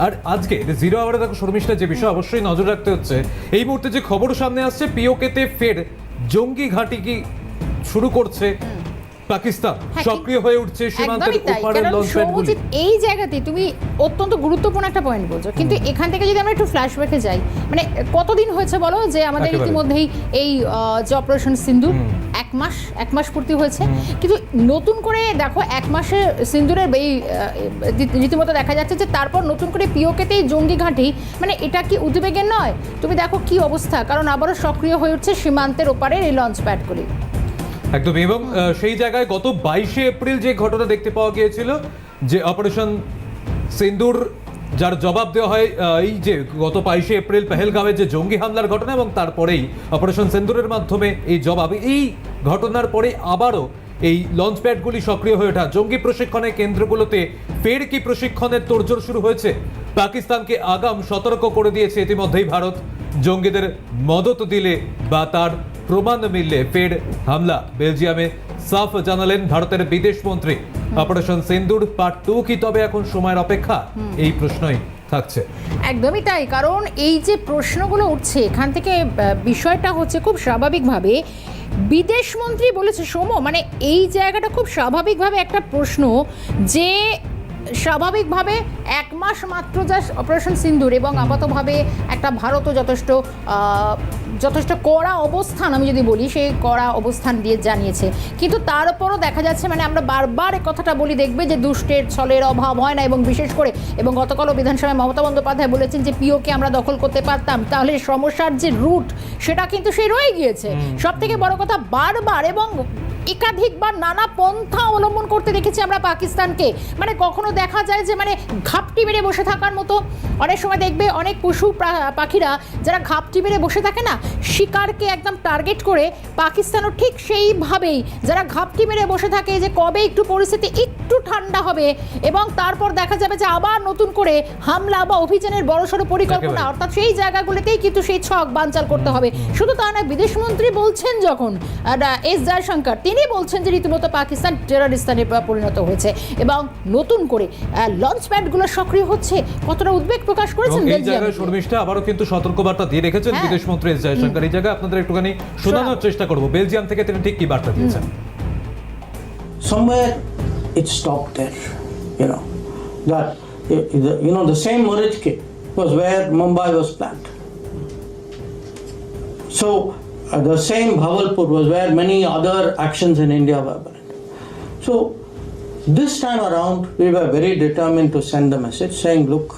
আর আজকে জিরো আওয়ারে দেখো শর্মিষ্ঠা, যে বিষয় অবশ্যই নজর রাখতে হচ্ছে, এই মুহূর্তে যে খবর সামনে আসছে, পিওকেতে ফের জঙ্গি ঘাঁটি কি শুরু করছে পাকিস্তান, সক্রিয় হয়ে উঠছে সীমান্তের ওপারে লঞ্চ প্যাডগুলি। এই জায়গাতে তুমি অত্যন্ত গুরুত্বপূর্ণ একটা পয়েন্ট বলছো, কিন্তু এখান থেকে যদি আমরা একটু ফ্ল্যাশব্যাকে যাই, মানে কতদিন হয়েছে বলো যে আমাদের ইতিমধ্যেই এই যে অপারেশন সিন্দুর এক মাস পূর্তি হয়েছে, কিন্তু নতুন করে দেখো এক মাসে সিন্দুরের এই রীতিমতো দেখা যাচ্ছে যে তারপর নতুন করে পিওকেতেই জঙ্গি ঘাঁটি, মানে এটা কি উদ্বেগের নয়? তুমি দেখো কি অবস্থা, কারণ আবারও সক্রিয় হয়ে উঠছে সীমান্তের ওপারের এই লঞ্চ প্যাডগুলি। একদম, এবং সেই জায়গায় গত 22শে এপ্রিল যে ঘটনা দেখতে পাওয়া গিয়েছিল, যে অপারেশন সিন্দুর, যার জবাব দেওয়া হয় এই যে গত 22শে এপ্রিল পেহেলগাঁওয়ে যে জঙ্গি হামলার ঘটনা, এবং তারপরেই অপারেশন সিন্দুরের মাধ্যমে এই জবাব, এই ঘটনার পরে আবারও এই লঞ্চ প্যাডগুলি সক্রিয় হয়ে ওঠা, জঙ্গি প্রশিক্ষণের কেন্দ্রগুলোতে ফের কি প্রশিক্ষণের তোড়জোড় শুরু হয়েছে? পাকিস্তানকে আগাম সতর্ক করে দিয়েছে ইতিমধ্যেই ভারত, জঙ্গিদের মদত দিলে বা তার প্রমাণ মিললে ফের হামলা। বেলজিয়ামে সাফ জানালেন ভারতের বিদেশ মন্ত্রী। অপারেশন সিন্দুর পার্ট 2 কি তবে এখন সময়ের অপেক্ষা? এই প্রশ্নই থাকছে। একদমই তাই, কারণ এই যে প্রশ্নগুলো উঠছে এখান থেকে বিষয়টা হচ্ছে খুব স্বাভাবিকভাবে বিদেশ মন্ত্রী বলেছে মানে এই জায়গাটা খুব স্বাভাবিকভাবে একটা প্রশ্ন, যে স্বাভাবিকভাবে এক মাস মাত্র যা অপারেশন সিন্দুর, এবং আপাতভাবে একটা ভারতও যথেষ্ট কড়া অবস্থান, আমি যদি বলি সেই কড়া অবস্থান দিয়ে জানিয়েছে, কিন্তু তার উপরও দেখা যাচ্ছে, মানে আমরা বারবার এই কথাটা বলি, দেখবে যে দুষ্টের ছলের অভাব হয় না, এবং বিশেষ করে এবং গতকালও বিধানসভায় মমতা বন্দ্যোপাধ্যায় বলেছেন যে পিওকে আমরা দখল করতে পারতাম, তাহলে সমস্যার যে রুট সেটা কিন্তু সেই রয়ে গিয়েছে। সব থেকে বড় কথা, বারবার এবং একাধিকবার নানা পন্থা অবলম্বন করতে দেখেছি আমরা পাকিস্তানকে, মানে কখনো দেখা যায় যে মানে ঘাপটি মেরে বসে থাকার মতো, অনেক সময় দেখবে অনেক পশু পাখিরা যারা ঘাপটি মেরে বসে থাকে না, শিকারকে একদম টার্গেট করে পাকিস্তানও ঠিক সেইভাবেই যারা ঘাপটি মেরে বসে থাকে, যে কবে একটু পরিস্থিতি একটু ঠান্ডা হবে এবং তারপর দেখা যাবে যে আবার নতুন করে হামলা বা অভিযানের বড়সড় পরিকল্পনা, অর্থাৎ সেই জায়গাগুলোতেই কিন্তু সেই ছক বানচাল করতে হবে। শুধু তা নয়, বিদেশমন্ত্রী বলছেন যখন এস জয়শঙ্কর, তিনি বলছেন যে রীতিমতো পাকিস্তান টেররিস্তানে পরিণত হয়েছে এবং নতুন করে লঞ্চ প্যাডগুলো সক্রিয় হচ্ছে। কতটা উদ্বেগ প্রকাশ করেছেন এই জায়গায় শর্মিষ্ঠা আবারও কিন্তু সতর্কবার্তা দিয়ে রেখেছেন বিদেশমন্ত্রী এস জয়শঙ্কর। এই জায়গায় আপনাদের একটুখানি শোনানোর চেষ্টা করব বেলজিয়াম থেকে তিনি ঠিক কি বার্তা দিয়েছেন। Somewhere it stopped there, that the same Moritke was where Mumbai was planned. So the same Bhavalpur was where many other actions in India were planned. So this time around we were very determined to send the message saying, look,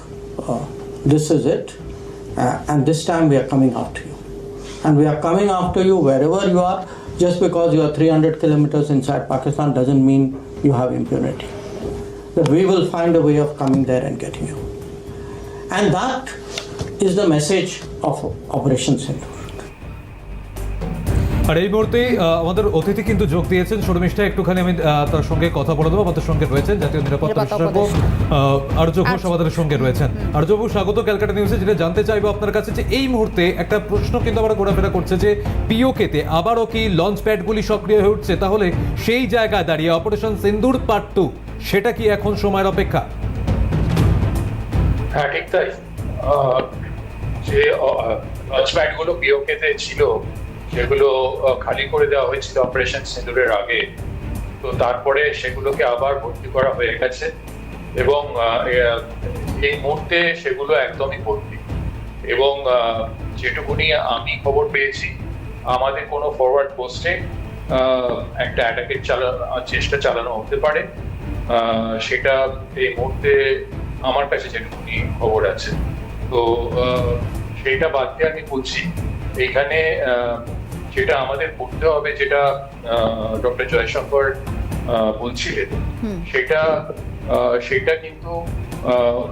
this is it, and this time we are coming after you, and we are coming after you wherever you are. Just because you are 300 kilometers inside Pakistan doesn't mean you have impunity. That we will find a way of coming there and getting you. And that is the message of Operation Sindoor. আর এই মুহূর্তে আমাদের অতিথি কিন্তু যোগ দিয়েছেন শর্মিষ্ঠা, একটুখানি আমি তার সঙ্গে কথা বলে দেবো। আমাদের সঙ্গে রয়েছেন জাতীয় নিরাপত্তা বিশেষজ্ঞ আর্য ঘোষ, আমাদের সঙ্গে রয়েছেন। আর্যবাবু, স্বাগত ক্যালকাটা নিউজে। যেটা জানতে চাইবো আপনার কাছে, যে এই মুহূর্তে একটা প্রশ্ন কিন্তু আমরা ঘোরাফেরা করছে যে পিওকেতে আবারও কি লঞ্চ প্যাডগুলি সক্রিয় হয়ে উঠছে, তাহলে সেই জায়গায় দাঁড়িয়ে অপারেশন সিন্দুর পার্ট 2 সেটা কি এখন সময়ের অপেক্ষা? হ্যাঁ, ঠিক তাই। যে লঞ্চ প্যাডগুলো পিওকেতে ছিল সেগুলো খালি করে দেওয়া হয়েছিল অপারেশন সিন্দুরের আগে, তো তারপরে সেগুলোকে আবার ভর্তি করা হয়ে গেছে এবং এই মুহূর্তে সেগুলো একদমই ভর্তি। এবং যেটুকুনি আমি খবর পেয়েছি, আমাদের কোনো ফরওয়ার্ড পোস্টে একটা অ্যাটাকের চেষ্টা চালানো হতে পারে, সেটা এই মুহূর্তে আমার কাছে যেটুকুনি খবর আছে। তো সেটা বাদ দিয়ে আমি বলছি, এইখানে যেটা আমাদের করতে হবে, যেটা ডক্টর জয়শঙ্কর বলছিলেন, সেটা কিন্তু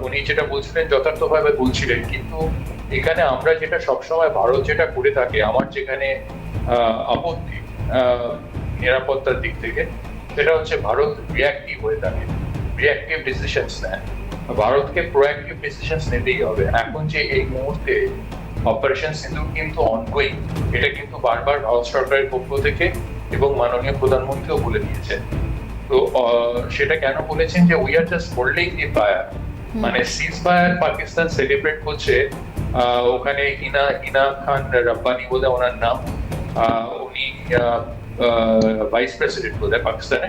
উনি যেটা বলছিলেন যথার্থভাবে বলছিলেন, কিন্তু এখানে আমরা যেটা সবসময় ভারত যেটা করে থাকে, আমার যেখানে আপত্তি নিরাপত্তার দিক থেকে, সেটা হচ্ছে ভারত রিঅ্যাক্টিভ হয়ে থাকে, রিঅ্যাক্টিভ ডিসিশনস নেয়। ভারতকে প্রোঅ্যাক্টিভ ডিসিশনস নিতেই হবে। এখন যে এই মুহূর্তে অপারেশন সিন্দুর কিন্তু অনগোয়িং, এটা কিন্তু বারবার ভারত সরকারের পক্ষ থেকে এবং মাননীয় প্রধানমন্ত্রীও বলে দিয়েছেন। তো সেটা কেন বলেছেন, যে we are just holding the fire, মানে সিজফায়ার পাকিস্তান সেলিব্রেট করছে। ওখানে হিনা খান রব্বানি বোধহয় ওনার নাম, উনি ভাইস প্রেসিডেন্ট বোধহয় পাকিস্তানে।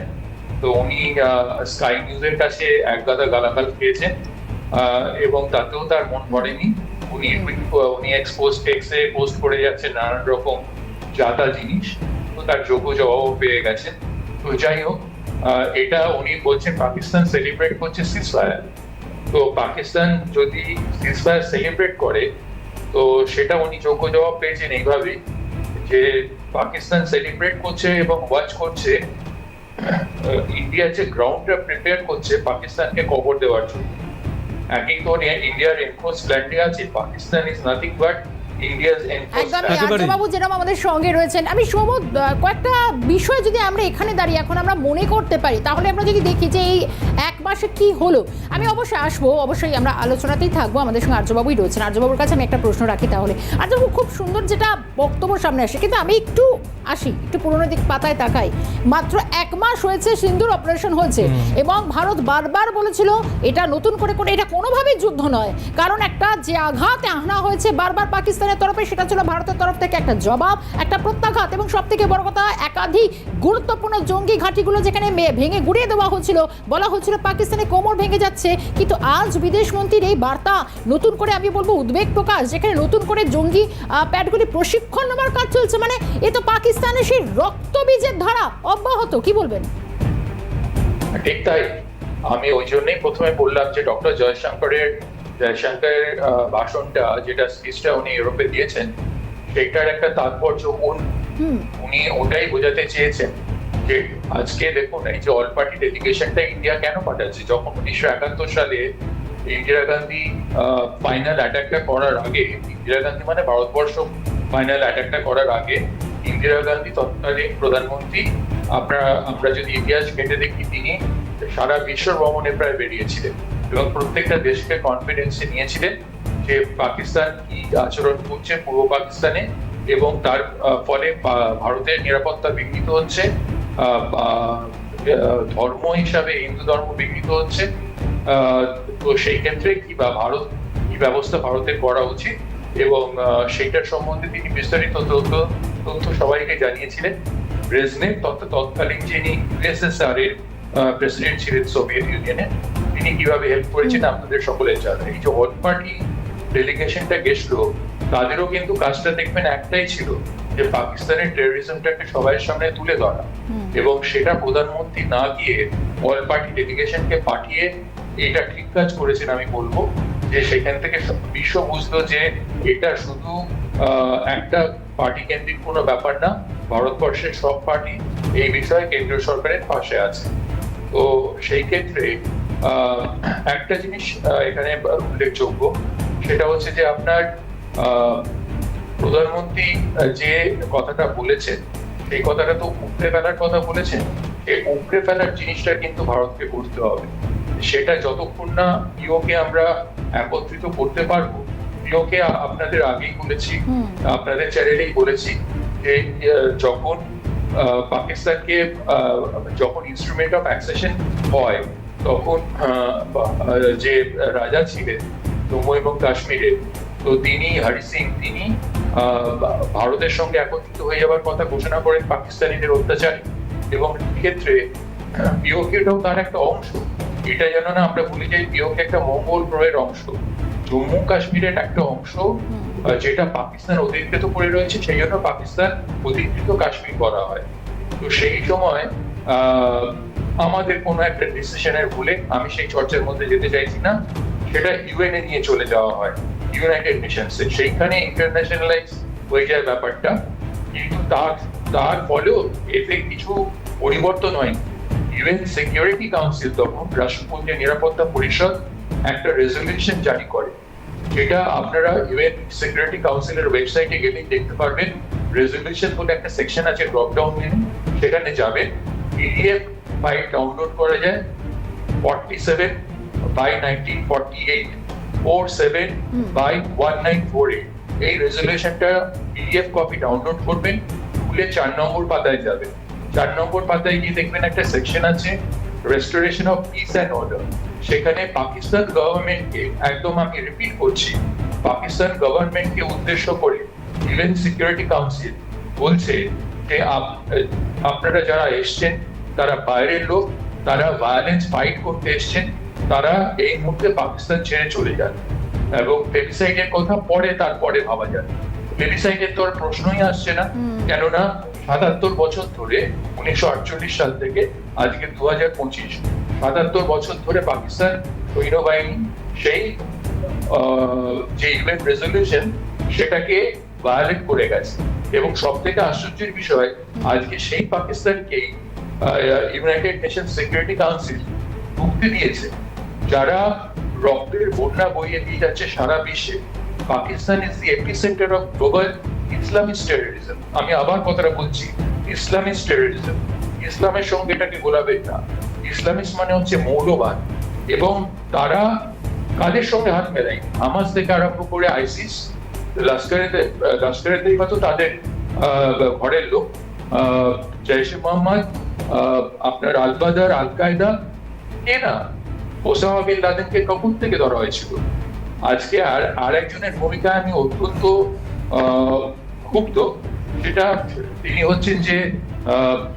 তো উনি স্কাই নিউজের কাছে এক গাদা গালাগাল খেয়েছেন এবং তাতেও তার মন ভরেনি। উনি এক্সে পোস্ট করে যাচ্ছেন নানান রকম জাতা জিনিস, তো তার যোগ্য জবাবও পেয়ে গেছেন। তো যাই হোক, এটা উনি বলছেন পাকিস্তান সেলিব্রেট করছে সিজফায়ার। তো পাকিস্তান যদি সিজফায়ার সেলিব্রেট করে তো সেটা উনি যোগ্য জবাব পেয়েছেন এইভাবে যে পাকিস্তান সেলিব্রেট করছে এবং ওয়াচ করছে ইন্ডিয়া যে গ্রাউন্ডটা প্রিপেয়ার করছে পাকিস্তানকে কবর দেওয়ার জন্য। একই তো ইন্ডিয়ার এনফোর্স ল্যান্ডে আছে, Pakistan is nothing but India's enforce একদমই একেবারেই। আর্যবাবু যেরকম আমাদের সঙ্গে রয়েছেন, আমি সমুদ কয়েকটা বিষয় যদি আমরা এখানে দাঁড়িয়ে এখন আমরা মনে করতে পারি, তাহলে আমরা যদি দেখি যে এই এক মাসে কি হলো। আমি অবশ্যই আসবো, অবশ্যই আমরা আলোচনাতেই থাকবো, আমাদের সঙ্গে আর্যবাবুই রয়েছেন। আর্যবাবুর কাছে আমি একটা প্রশ্ন রাখি তাহলে। আর্যবাবু, খুব সুন্দর যেটা বক্তব্য সামনে আসে, কিন্তু আমি একটু পুরোনো দিক পাতায় তাকাই। মাত্র এক মাস হয়েছে সিন্দুর অপারেশন হয়েছে এবং ভারত বারবার বলেছিল এটা নতুন করে এটা কোনোভাবেই যুদ্ধ নয়, কারণ একটা যে আঘাত আনা হয়েছে বারবার পাকিস্তানের তরফে, সেটা ছিল ভারতের তরফ থেকে একটা জবাব, একটা প্রত্যাঘাত, এবং সব থেকে বড় কথা একাধিক গুরুত্বপূর্ণ জঙ্গি ঘাঁটিগুলো যেখানে ভেঙে গুড়িয়ে দেওয়া হচ্ছিল, বলা হচ্ছিল পাকিস্তানের কোমর ভেঙে যাচ্ছে। কিন্তু আজ বিদেশ মন্ত্রীর এই বার্তা, নতুন করে আমি বলবো উদ্বেগ প্রকাশ, যেখানে নতুন করে জঙ্গি প্যাডগুলি প্রশিক্ষণ নেওয়ার কাজ চলছে, মানে এ তো পাকিস্তানের সেই রক্তবীজের ধারা অব্যাহত। কি বলবেন? ঠিক তাই। আমি ওই জন্যই প্রথমে বললাম যে ডক্টর জয়শঙ্করের ভাষণটা, যেটা স্পিচটা উনি ইউরোপে দিয়েছেন, সেটার একটা তাৎপর্য উনি ওটাই বোঝাতে চেয়েছেন যে আজকে দেখুন এই যে অল পার্টি ডেলিগেশনটা ইন্ডিয়া কেন পাঠাচ্ছে। যখন 1971 সালে ইন্দিরা গান্ধী ফাইনাল অ্যাটাকটা করার আগে, ইন্দিরা গান্ধী মানে ভারতবর্ষ ফাইনাল অ্যাটাকটা করার আগে ইন্দিরা গান্ধী তৎকালীন প্রধানমন্ত্রী, আমরা যদি ইতিহাস ঘেঁটে দেখি, তিনি সারা বিশ্ব ভ্রমণে প্রায় বেরিয়েছিলেন এবং প্রত্যেকটা দেশকে কনফিডেন্সে নিয়েছিলেন যে পাকিস্তান কি আচরণ করছে পূর্ব পাকিস্তানে এবং তার ফলে ভারতের নিরাপত্তা বিঘ্নিত হচ্ছে, ধর্ম হিসাবে হিন্দু ধর্ম বিঘ্নিত হচ্ছে। তো সেই ক্ষেত্রে কি ব্যবস্থা ভারতের করা উচিত এবং সেইটার সম্বন্ধে তিনি বিস্তারিত তথ্য সবাইকে জানিয়েছিলেন। ব্রেজনেভ তৎকালীন যিনি ইউএসএসআর এর প্রেসিডেন্ট ছিলেন সোভিয়েত ইউনিয়নের, তিনি কিভাবে হেল্প করেছেন আপনাদের সকলের জানা। এই যে অল পার্টি ডেলিগেশনটা গেছিল, তাদেরও কিন্তু কাজটা দেখবেন একটাই ছিল যে পাকিস্তানের টেররিজমটাকে সবার সামনে তুলে ধরা, এবং সেটা প্রধানমন্ত্রী না গিয়ে অল পার্টি ডেলিগেশনকে পাঠিয়ে এটা ঠিক কাজ করেছেন। আমি বলবো যে সেখান থেকে বিশ্ব বুঝলো যে এটা শুধু একটা পার্টি কেন্দ্রিক কোনো ব্যাপার না, ভারতবর্ষের সব পার্টি এই বিষয়ে কেন্দ্রীয় সরকারের পাশে আছে। তো সেই ক্ষেত্রে একটা জিনিস এখানে উল্লেখযোগ্য, সেটা হচ্ছে যে আপনার প্রধানমন্ত্রী যে কথাটা বলেছেন, সেই কথাটা তো উপড়ে ফেলার কথা বলেছেন। এই উপড়ে ফেলার জিনিসটা কিন্তু ভারতকে করতে হবে। সেটা যতক্ষণ না ইউকে আমরা একত্রিত করতে পারবো, ইউকে আপনাদের আগেই বলেছি, আপনাদের চ্যানেলেই বলেছি যে যখন পাকিস্তানকে যখন ইনস্ট্রুমেন্ট অফ অ্যাকসেশন হয়, তখন যে রাজা ছিলেন জম্মু এবং কাশ্মীরে, তো তিনি হরি সিং, তিনি ভারতের সঙ্গে একত্রিত হয়ে যাওয়ার কথা ঘোষণা করেন পাকিস্তানিদের অত্যাচারে, এবং ক্ষেত্রে পিওকেটাও তার একটা অংশ। এটা যেন না আমরা ভুলে যাই, পিওকে একটা মঙ্গল গ্রহের অংশ, জম্মু কাশ্মীরের একটা অংশ, যেটা পাকিস্তান অধিকৃত করে রয়েছে, সেই জন্য পাকিস্তান অধিকৃত কাশ্মীর করা হয়। তো সেই সময় আমাদের কোনো একটা ডিসিশনের ভুলে, আমি সেই চর্চার মধ্যে যেতে চাইছি না, সেটা ইউএনএ নিয়ে চলে যাওয়া হয়, ইউনাইটেড নেশনসে, সেইখানে ইন্টারন্যাশনালাইজ হয়ে যায় ব্যাপারটা। কিন্তু তার ফলেও এতে কিছু পরিবর্তন হয়নি। ইউএন সিকিউরিটি কাউন্সিল, তখন রাষ্ট্রপুঞ্জের নিরাপত্তা পরিষদ একটা রেজলিউশন জারি করে, যেটা আপনারা ইউএন সিকিউরিটি কাউন্সিলের ওয়েবসাইটে গেলেই দেখতে পারবেন। রেজলিউশন বলে একটা সেকশন আছে, ড্রপ ডাউন মেনু, সেখানে যাবেন, পিডিএফ ফাইল ডাউনলোড করা যায়, 47/1948, 47/1948। এই রেজলিউশনটা পিডিএফ কপি ডাউনলোড করবেন, খুলে 4 নম্বর পাতায় যাবেন। 4 নম্বর পাতায় গিয়ে দেখবেন একটা সেকশন আছে, restoration of piece and order. সেখানে পাকিস্তান গভর্নমেন্টকে, একদম আমি রিপিট করছি, পাকিস্তান গভর্নমেন্টকে উদ্দেশ্য করে ইউএন সিকিউরিটি কাউন্সিল বলছে যে আপনারা যারা এসছেন তারা বাইরের লোক, তারা ভায়োলেন্স ফাইট করতে এসছেন, তারা এই মুহূর্তে পাকিস্তান ছেড়ে চলে যান, এবং প্লেবিসাইডের কথা তারপরে ভাবা যায়। প্লেবিসাইডের তো আর প্রশ্নই আসছে না, কেননা ৭৭ বছর ধরে ১৯৪৮ সাল থেকে আজকে ২০২৫ ৭৭ বছর ধরে পাকিস্তান সৈন্যবাহিনী সেই যে ইউএন রেজলিউশন সেটাকে ভায়োলেট করে গেছে, এবং সব থেকে আশ্চর্যের বিষয় আজকে সেই পাকিস্তানকেই ইউনাইটেড নেশন সিকিউরিটি কাউন্সিল ঢুকতে দিয়েছে, যারা রক্তের বন্যা বইয়ে দিয়ে যাচ্ছে সারা বিশ্বে। Pakistan is the epicentre of global Islamist terrorism. আমি আবার কথাটা বলছি, ইসলামিস্ট টেররিজম। ইসলামের সঙ্গে এটাকে গোলাবেন না। ইসলামিস্ট মানে হচ্ছে মৌলবাদ, এবং তারা কাদের সঙ্গে হাত মেলায়? হামাস থেকে আরম্ভ করে আইসিস, লস্করে তৈবা তো তাদের ঘরের লোক, জৈশ-এ মোহাম্মদ, আপনার আল বাদার, আল কায়দা, কে না? ওসামা বিন লাদেনকে কখন থেকে ধরা হয়েছিল? আজকে আর একজনের ভূমিকা আমি অত্যন্ত ক্ষুব্ধ, সেটা তিনি হচ্ছেন যে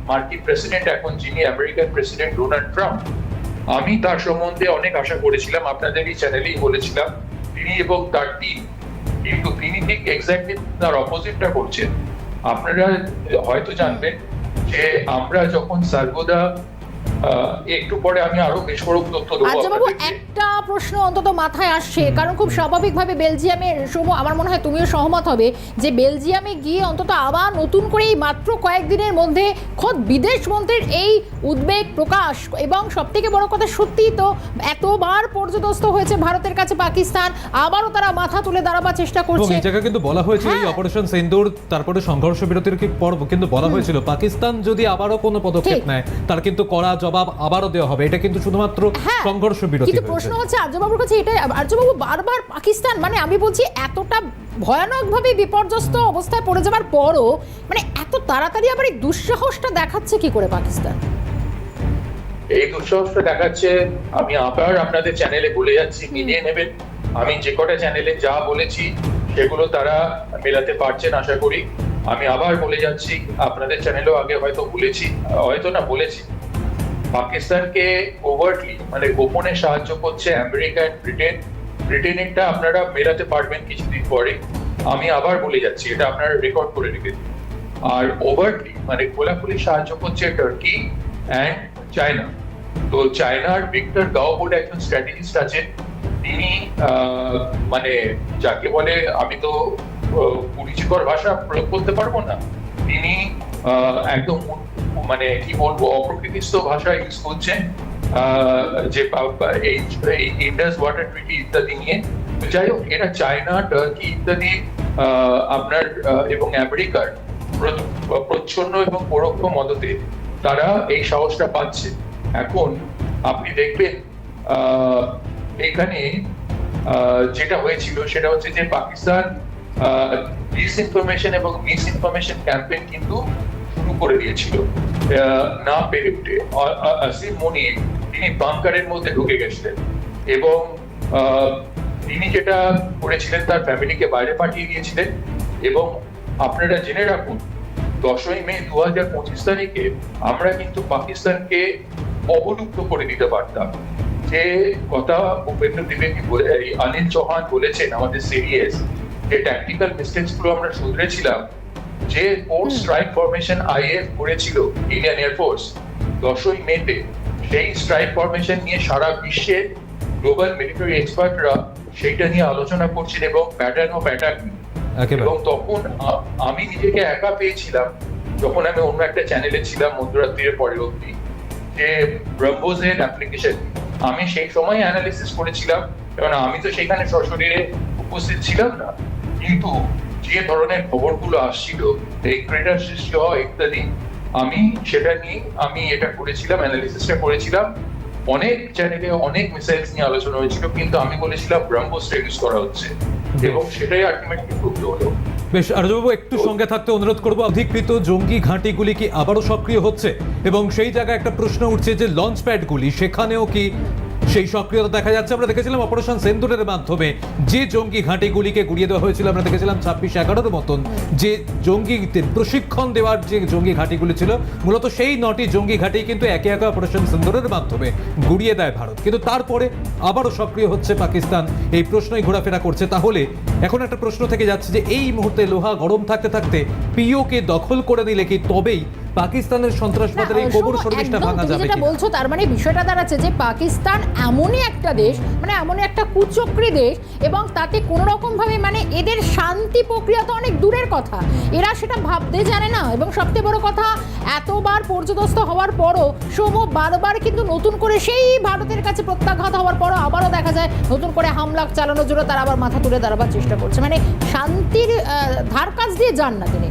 মার্কিন প্রেসিডেন্ট এখন, যিনি আমেরিকান প্রেসিডেন্ট ডোনাল্ড ট্রাম্প। আমি তার সম্বন্ধে অনেক আশা করেছিলাম, আপনাদের এই চ্যানেলেই বলেছিলাম, তিনি এবং তার টিম, কিন্তু তিনি ঠিক এক্স্যাক্টলি তার অপোজিটটা করছেন। আপনারা হয়তো জানবেন যে আমরা যখন সর্বদা, একটু পরে আমি আরো বিস্ফোরক তথ্য দেবো আর্যবাবু, আপনাদেরকে। একটা প্রশ্ন অন্তত মাথায় আসছে, কারণ খুব স্বাভাবিকভাবে বেলজিয়ামে আমার মনে হয় তুমিও সহমত হবে যে বেলজিয়ামে গিয়ে অন্তত আবার নতুন করে এই মাত্র কয়েকদিনের মধ্যে খোদ বিদেশ মন্ত্রীর এই উদ্বেগ প্রকাশ, এবং সবথেকে বড় কথা, সত্যি তো এতবার পর্যদস্ত হয়েছে ভারতের কাছে পাকিস্তান, আবারও তারা মাথা তুলে দাঁড়াবার চেষ্টা এবং করছে। এই জায়গায় কিন্তু বলা হয়েছিল এই হ্যাঁ। অপারেশন সিন্দুর, তারপরে সংঘর্ষ বিরতির পর কিন্তু বলা হয়েছিল পাকিস্তান যদি আবারও কোনো পদক্ষেপ ঠিক। নেয় তার কিন্তু কড়া জবাব আবারও দেওয়া হবে। এটা কিন্তু শুধুমাত্র হ্যাঁ, সংঘর্ষ বিরতি কিন্তু হয়েছে। প্রশ্ন হচ্ছে আর্যবাবুর কাছে এটাই, আর্যবাবু বারবার পাকিস্তান, মানে আমি বলছি এতটা ভয়ানকভাবে বিপর্যস্ত অবস্থায় পড়ে যাওয়ার পরও মানে এত তাড়াতাড়ি আবার এই দুঃসাহসটা দেখাচ্ছে কি করে পাকিস্তান? এই দুঃসাহসটা দেখাচ্ছে, আমি আবার আপনাদের চ্যানেলে বলে যাচ্ছি, মিলিয়ে নেবেন। আমি যে কটা চ্যানেলে যা বলেছি সেগুলো তারা মেলাতে পারছেন আশা করি। আমি আবার বলে যাচ্ছি, আপনাদের চ্যানেলেও আগে হয়তো বলেছি, পাকিস্তানকে ওভারটলি মানে গোপনে সাহায্য করছে আমেরিকা, ব্রিটেনেরটা আপনারা মেলাতে পারবেন কিছুদিন পরে। আমি আবার বলে যাচ্ছি, এটা আপনারা রেকর্ড করে রেখে দিন। আর ওভারটলি মানে খোলাখুলি সাহায্য করছে টার্কি অ্যান্ড চায়না। তো চায়নার ভিক্টর গাও বলে একজন স্ট্র্যাটেজিস্ট আছেন, তিনি মানে যাকে বলে, আমি তো কুরুচিকর ভাষা প্রয়োগ করতে পারবো না, তিনি একদম মানে কি বলবো অপ্রকৃতিস্থ ভাষা ইউজ করছেন, যে এই ইন্ডাস ওয়াটার ট্রিটি ইত্যাদি নিয়ে। যাই হোক, এরা চায়না, টার্কি ইত্যাদি আপনার এবং আমেরিকার প্রচ্ছন্ন এবং পরোক্ষ মদতে তারা এই সাহসটা পাচ্ছে। এখন আপনি দেখবেন এখানে যেটা হয়েছিল সেটা হচ্ছে যে পাকিস্তান ডিসইনফরমেশন এবং মিসইনফরমেশন ক্যাম্পেইন কিন্তু শুরু করে দিয়েছিল না পেরে উঠে। আসিম মনির তিনি বাংকারের মধ্যে ঢুকে গেছিলেন, এবং তিনি যেটা করেছিলেন তার ফ্যামিলিকে বাইরে পাঠিয়ে দিয়েছিলেন। এবং আপনারা জেনে রাখুন, 10ই মে 2025 তারিখে আমরা কিন্তু পাকিস্তানকে অবলুপ্ত করে দিতে পারতাম। যে কথা উপেন্দ্র দ্বিবেদী অনিল চৌহান বলেছেন আমাদের সিরিয়াস, যে ট্যাকটিক্যাল মিস্টেকস গুলো আমরা শুধরেছিলাম, যে ফোর্স স্ট্রাইক ফরমেশন আইএফ করেছিল ইন্ডিয়ান এয়ারফোর্স 10ই মেতে, সেই স্ট্রাইক ফরমেশন নিয়ে সারা বিশ্বের গ্লোবাল মিলিটারি এক্সপার্টরা সেইটা নিয়ে আলোচনা করছেন এবং প্যাটার্ন অফ অ্যাটাক। এবং তখন আমি নিজেকে একা পেয়েছিলাম যখন আমি অন্য একটা চ্যানেলে ছিলাম মধ্যরাত্রির পরে অবধি, যে ব্রহ্মোসের অ্যাপ্লিকেশন আমি সেই সময় অ্যানালিসিস করেছিলাম, কারণ আমি তো সেখানে সশরীরে উপস্থিত ছিলাম না, কিন্তু যে ধরনের খবরগুলো আসছিল এই ক্রেটার সৃষ্টি হওয়া ইত্যাদি, আমি সেটা নিয়ে এটা করেছিলাম, অ্যানালিসিসটা করেছিলাম। অনেক চ্যানেলে অনেক মিসাইলস নিয়ে আলোচনা হয়েছিল, কিন্তু আমি বলেছিলাম ব্রহ্মোস ইউজ করা হচ্ছে, এবং সেটাই আলটিমেটলি প্রুভড হলো। বেশ, আর্যবাবু একটু সঙ্গে থাকতে অনুরোধ করবো। অধিকৃত জঙ্গি ঘাঁটিগুলি কি আবারও সক্রিয় হচ্ছে? এবং সেই জায়গায় একটা প্রশ্ন উঠছে যে লঞ্চ প্যাডগুলি, সেখানেও কি সেই সক্রিয়তা দেখা যাচ্ছে। আমরা দেখেছিলাম অপারেশন সিন্দুরের মাধ্যমে যে জঙ্গি ঘাঁটিগুলিকে গুড়িয়ে দেওয়া হয়েছিল, আমরা দেখেছিলাম 26-11 মতন যে জঙ্গিদের প্রশিক্ষণ দেওয়ার যে জঙ্গি ঘাঁটিগুলি ছিল, মূলত সেই 9টি জঙ্গি ঘাঁটি কিন্তু একে একে অপারেশন সিন্দুরের মাধ্যমে গুড়িয়ে দেয় ভারত। কিন্তু তারপরে আবারও সক্রিয় হচ্ছে পাকিস্তান, এই প্রশ্নই ঘোরাফেরা করছে। তাহলে এখন একটা প্রশ্ন থেকে যাচ্ছে যে এই মুহূর্তে লোহা গরম থাকতে থাকতে পিওকে দখল করে নিলে কি তবেই পাকিস্তানের সন্ত্রাসবাদের এই গোবর শর্মিষ্ঠা ভাঙা যাবে? যেটা বলছো তার মানে বিষয়টা দাঁড়াচ্ছে যে পাকিস্তান এমনই একটা দেশ, মানে এমনই একটা কুচক্রী দেশ, এবং তাতে কোনো রকম ভাবে মানে এদের শান্তি প্রক্রিয়া তো অনেক দূরের কথা, এরা সেটা ভাবতে জানে না। এবং সবচেয়ে বড় কথা, এতবার পর্যদস্ত হওয়ার পরও বারবার কিন্তু নতুন করে সেই ভারতের কাছে প্রত্যাঘাত হওয়ার পরও আবারও দেখা যায় নতুন করে হামলা চালানোর জন্য তারা আবার মাথা তুলে দাঁড়াবার চেষ্টা করছে। মানে শান্তির ধার কাছ দিয়ে যান না তিনি।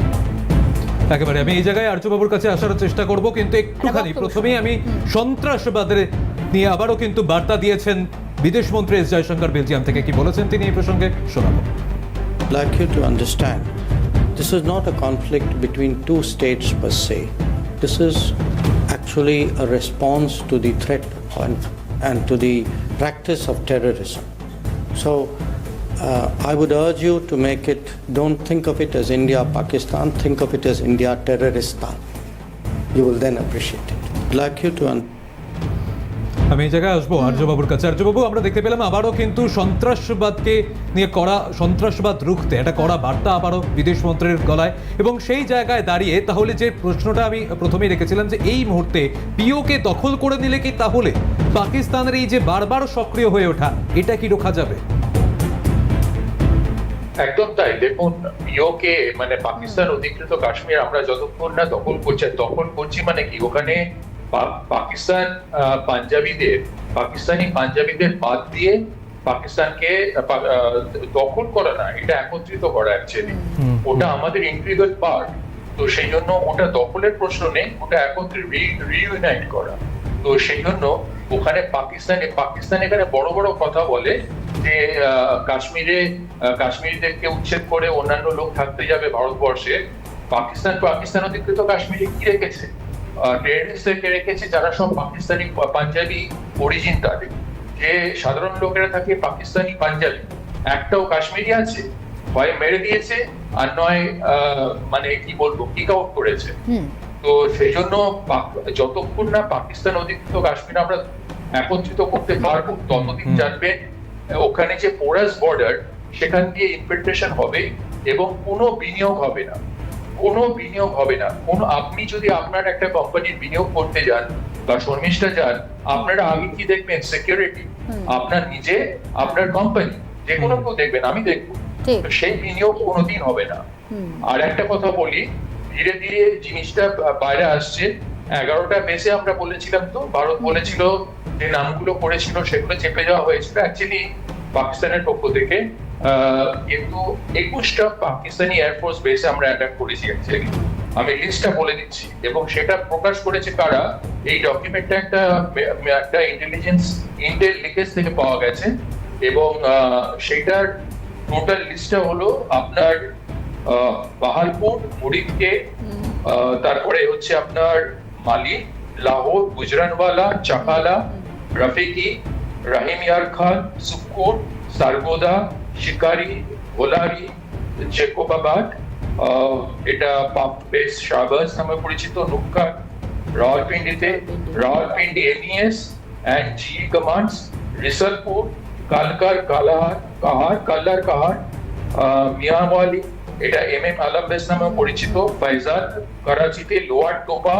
একেবারে আমি এই জায়গায় আর্যবাবুর কাছে আসার চেষ্টা করব, কিন্তু একটুখানি প্রথমেই আমি সন্ত্রাসবাদের নিয়ে আবারও কিন্তু বার্তা দিয়েছেন বিদেশমন্ত্রী এস জয়শঙ্কর বেলজিয়াম থেকে। কি বলেছেন তিনি এই প্রসঙ্গে শোনাবো। Like you to understand, this is not a conflict between two states per se. This is actually a response to the threat and to the practice of terrorism. So I would urge you to make it, don't think of it as India, Pakistan, think of it as India, Terroristan. You will then appreciate it. I'd like you to আমি এই জায়গায় আসবো আর্যবাবুর কাছে। আর্যবাবু, আমরা দেখতে পেলাম আবারও কিন্তু সন্ত্রাসবাদকে নিয়ে করা, সন্ত্রাসবাদ রুখতে একটা কড়া বার্তা আবারও বিদেশমন্ত্রীর গলায়। এবং সেই জায়গায় দাঁড়িয়ে তাহলে যে প্রশ্নটা আমি প্রথমেই রেখেছিলাম যে এই মুহূর্তে পিওকে দখল করে নিলে কি তাহলে পাকিস্তানের এই যে বারবার সক্রিয় হয়ে ওঠা, এটা কি রোখা যাবে? একদম তাই। দেখুন, পিওকে মানে পাকিস্তান অধিকৃত কাশ্মীর আমরা যতক্ষণ না দখল করছি মানে কি, ওখানে পাকিস্তানি পাঞ্জাবিদের বাদ দিয়ে পাকিস্তানকে দখল করা না, এটা একত্রিত করা অ্যাকচুয়ালি। ওটা আমাদের ইন্টিগ্রাল পার্ট। তো সেই জন্য ওটা দখলের প্রশ্ন নেই, ওটা একত্রে রিইউনাইট করা। তো সেই জন্য ওখানে পাকিস্তান এখানে বড় বড় কথা বলে যে কাশ্মীরিদেরকে উচ্ছেদ করে অন্যান্য লোক থাকতে যাবে ভারতবর্ষে। পাকিস্তান অধিকৃত কাশ্মীরে কি রেখেছে? টেররিস্টদেরকে রেখেছে যারা সব পাকিস্তানি পাঞ্জাবি অরিজিন তাদের। যে সাধারণ লোকেরা থাকে পাকিস্তানি পাঞ্জাবি, একটাও কাশ্মীরি আছে, হয় মেরে দিয়েছে আর নয় মানে কি বলবো কিক আউট করেছে। তো সেই জন্য যতক্ষণ না পাকিস্তান অধিকৃত কাশ্মীর আমরা একত্রিত করতে পারবো, ততদিন জানবেন ওখানে যে পোরাস বর্ডার, সেখান দিয়ে ইনফিল্ট্রেশন হবে এবং কোনো বিনিয়োগ হবে না। আপনি যদি আপনার একটা কোম্পানির বিনিয়োগ করতে যান বা শর্মিষ্ঠা যান, আপনারা আগে কি দেখবেন? সিকিউরিটি, আপনার নিজে, আপনার কোম্পানি, যে কোনো কেউ দেখবেন, আমি দেখবো। সেই বিনিয়োগ কোনোদিন হবে না। আর একটা কথা বলি, ধীরে ধীরে জিনিসটা বাইরে আসছে। 11টা বেসে আমরা বলেছিলাম, তো ভারত বলেছিল যে নামগুলো করেছিল সেগুলো চেপে যাওয়া হয়েছিল অ্যাকচুয়ালি পাকিস্তানের পক্ষ থেকে, কিন্তু 21টা পাকিস্তানি এয়ারফোর্স বেসে আমরা অ্যাটাক করেছি অ্যাকচুয়ালি। আমি লিস্টটা বলে দিচ্ছি, এবং সেটা প্রকাশ করেছে কারা? এই ডকুমেন্টটা একটা ইন্টেল লিকেজ থেকে পাওয়া গেছে, এবং সেটার টোটাল লিস্টটা হলো আপনার বাহালপুর, মুরিদকে, তারপরে হচ্ছে আপনার মালি, লাহোর, গুজরানওয়ালা, চাকালা, রাফিকি, রাহিম ইয়ার খান, সুকুর, সারগোদা, শিকারি, গোলারি, জেকোবাবাদ, এটা বেস শাহবাজ নামে পরিচিত, নুক্কা, Rawalpindi MES and G commands, Risalpur, কালকার, কাল্লার কাহার, মিয়াওয়ালি, এটা এমএম আলম বেস নামে পরিচিত, ফাইজান, করাচিতে lower Topa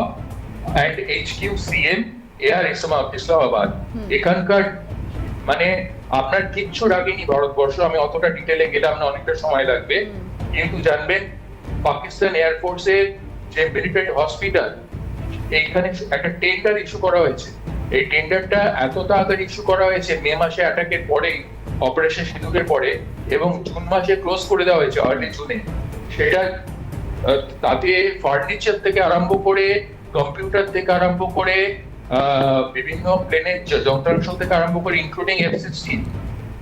and HQCM air Islamabad. এখানকার মানে আপনার কিচ্ছু রাখেনি ভারতবর্ষ, আমি অতটা ডিটেলে গেলাম না, অনেকটা সময় লাগবে। কিন্তু জানবেন পাকিস্তান এয়ারফোর্সের যে মিলিটারি হসপিটাল, এইখানে একটা টেন্ডার ইস্যু করা হয়েছে। এই টেন্ডারটা এত তাড়াতাড়ি ইস্যু করা হয়েছে মে মাসে অ্যাটাকের পরেই, অপারেশন সিঁদুরের পরে, এবং জুন মাসে ক্লোজ করে দেওয়া হয়েছে, আর্লি জুনে। সেটা তাতে ফার্নিচার থেকে আরম্ভ করে, কম্পিউটার থেকে আরম্ভ করে, বিভিন্ন প্লেনের যন্ত্রাংশ থেকে আরম্ভ করে, ইনক্লুডিং F-16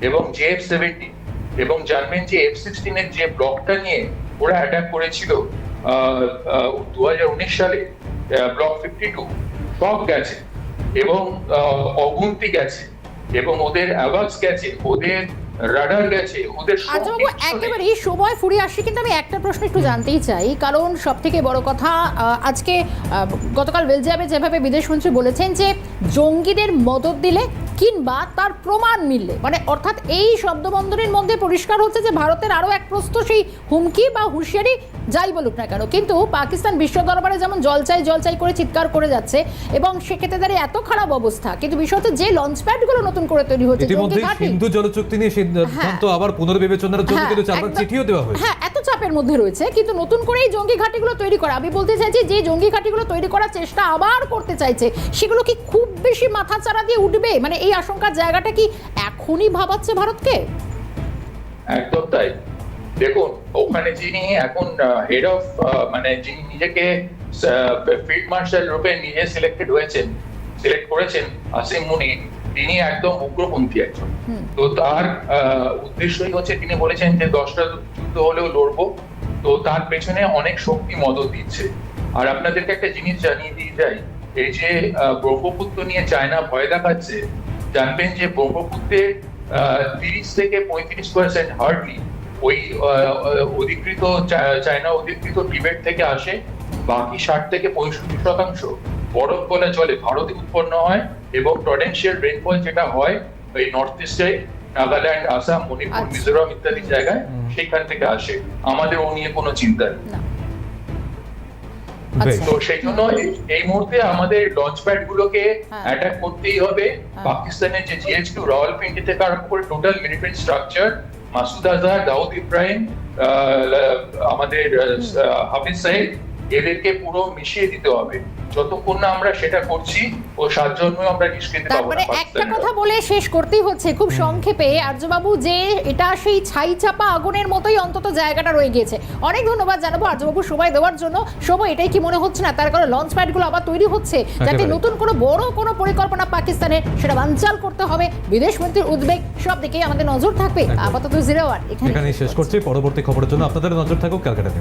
এবং JF-17। এবং জানবেন যে F-16 এর যে ব্লকটা নিয়ে ওরা অ্যাটাক করেছিল 2019 সালে, ব্লক 52, সব গেছে এবং অগুন্তি গেছে। এবং ওদের অ্যাভাক্স গেছে, ওদের রাডার গেছে, ওদের সব আচ্ছা বাবু, কিছু নেই। একেবারেই সময় ফুরিয়ে আসছে, কিন্তু আমি একটা প্রশ্ন একটু জানতেই চাই, কারণ সব থেকে বড় কথা আজকে গতকাল বেলজিয়ামে যেভাবে বিদেশমন্ত্রী বলেছেন যে জঙ্গিদের মদত দিলে কিংবা তার প্রমাণ মিললে, মানে অর্থাৎ এই শব্দবন্ধনীর মধ্যে পরিষ্কার হচ্ছে যে ভারতের আরও এক প্রস্ত সেই হুমকি বা হুঁশিয়ারি যাই বলুক না কেন, কিন্তু পাকিস্তান বিশ্ব দরবারে যেমন জলচাই করে চিৎকার করে যাচ্ছে এবং সেক্ষেত্রে দাঁড়িয়ে এত খারাপ অবস্থা, কিন্তু বিষয় হচ্ছে যে লঞ্চ প্যাডগুলো নতুন করে তৈরি হচ্ছে ইতিমধ্যে জঙ্গি ঘাঁটি, সিন্ধু জলচুক্তি নিয়ে সিদ্ধান্ত আবার পুনর্বিবেচনার জন্য হ্যাঁ, কিন্তু 4বার একদম। চিঠিও দেওয়া হয়েছে। হ্যাঁ, এত চাপের মধ্যে রয়েছে, কিন্তু নতুন করে এই জঙ্গি ঘাঁটিগুলো তৈরি করা, আমি বলতে চাইছি যে জঙ্গি ঘাঁটিগুলো তৈরি করার চেষ্টা আবার করতে চাইছে, সেগুলো কি খুব বেশি মাথাচাড়া দিয়ে উঠবে? মানে এই আশঙ্কার জায়গাটা কি এখনই ভাবাচ্ছে ভারতকে? একদম তাই। দেখুন, ওখানে যিনি এখন হেড অফ, মানে যিনি নিজেকে ফিল্ড মার্শাল রূপে নিজে সিলেক্ট করেছেন, আসিম মুনির, তিনি একদম উগ্রপন্থী একজন। তো তার উদ্দেশ্যই হচ্ছে, তিনি বলেছেন যে 10টা যুদ্ধ হলেও লড়বো। তো তার পেছনে অনেক শক্তি মদত দিচ্ছে। আর আপনাদেরকে একটা জিনিস জানিয়ে দিয়ে যাই, এই যে ব্রহ্মপুত্র নিয়ে চায়না ভয় দেখাচ্ছে, জানবেন যে ব্রহ্মপুত্রের 30 থেকে 35% হার্ডলি ওই অধিকৃত চায়না অধিকৃত টিবেট থেকে আসে। বাকি 60 থেকে 65% বরফ গলা জলে ভারতে উৎপন্ন হয়, এবং টরেন্সিয়াল রেনফল যেটা হয় এই নর্থ ইস্টে, নাগাল্যান্ড, আসাম, মণিপুর, আচ্ছা। মিজোরাম ইত্যাদি জায়গায়, সেখান থেকে আসে। আমাদের ও নিয়ে কোনো চিন্তা নেই। না। বেশ। আচ্ছা। তো সেই জন্য এই মুহূর্তে আমাদের লঞ্চ প্যাড গুলোকে হ্যাঁ। অ্যাটাক করতেই হবে। পাকিস্তানের যে GH2 রাওয়ালপিন্ডি থেকে আরম্ভ করে টোটাল মিলিটারি স্ট্রাকচার, মাসুদ আজহার, দাউদ ইব্রাহিম, আমাদের হাফিজ সাহেব, এদেরকে পুরো মিশিয়ে দিতে হবে। যতক্ষণ না আমরা সেটা করছি, ও 7 জন্মে আমরা নিষ্কৃতি পাবো তারপরে না একটা পাকিস্তানের। কথা বলে শেষ করতেই হচ্ছে খুব সংক্ষেপে, আর্যবাবু, যে এটা সেই ছাই চাপা আগুনের মতোই অন্তত জায়গাটা রয়ে গিয়েছে। অনেক ধন্যবাদ জানাবো আর্যবাবু সময় দেওয়ার জন্য। সময় এটাই কি মনে হচ্ছে না তার কারণে লঞ্চ প্যাডগুলো আবার তৈরি হচ্ছে, যাতে একেবারে। নতুন কোনো বড় কোনো পরিকল্পনা পাকিস্তানের, সেটা বানচাল করতে হবে। বিদেশমন্ত্রীর উদ্বেগ, সব দিকেই আমাদের নজর থাকবে। একদম। আপাতত 01 এখানেই শেষ করছি। পরবর্তী খবরের জন্য আপনাদের নজর থাকুক ক্যালকাটা নিউজ।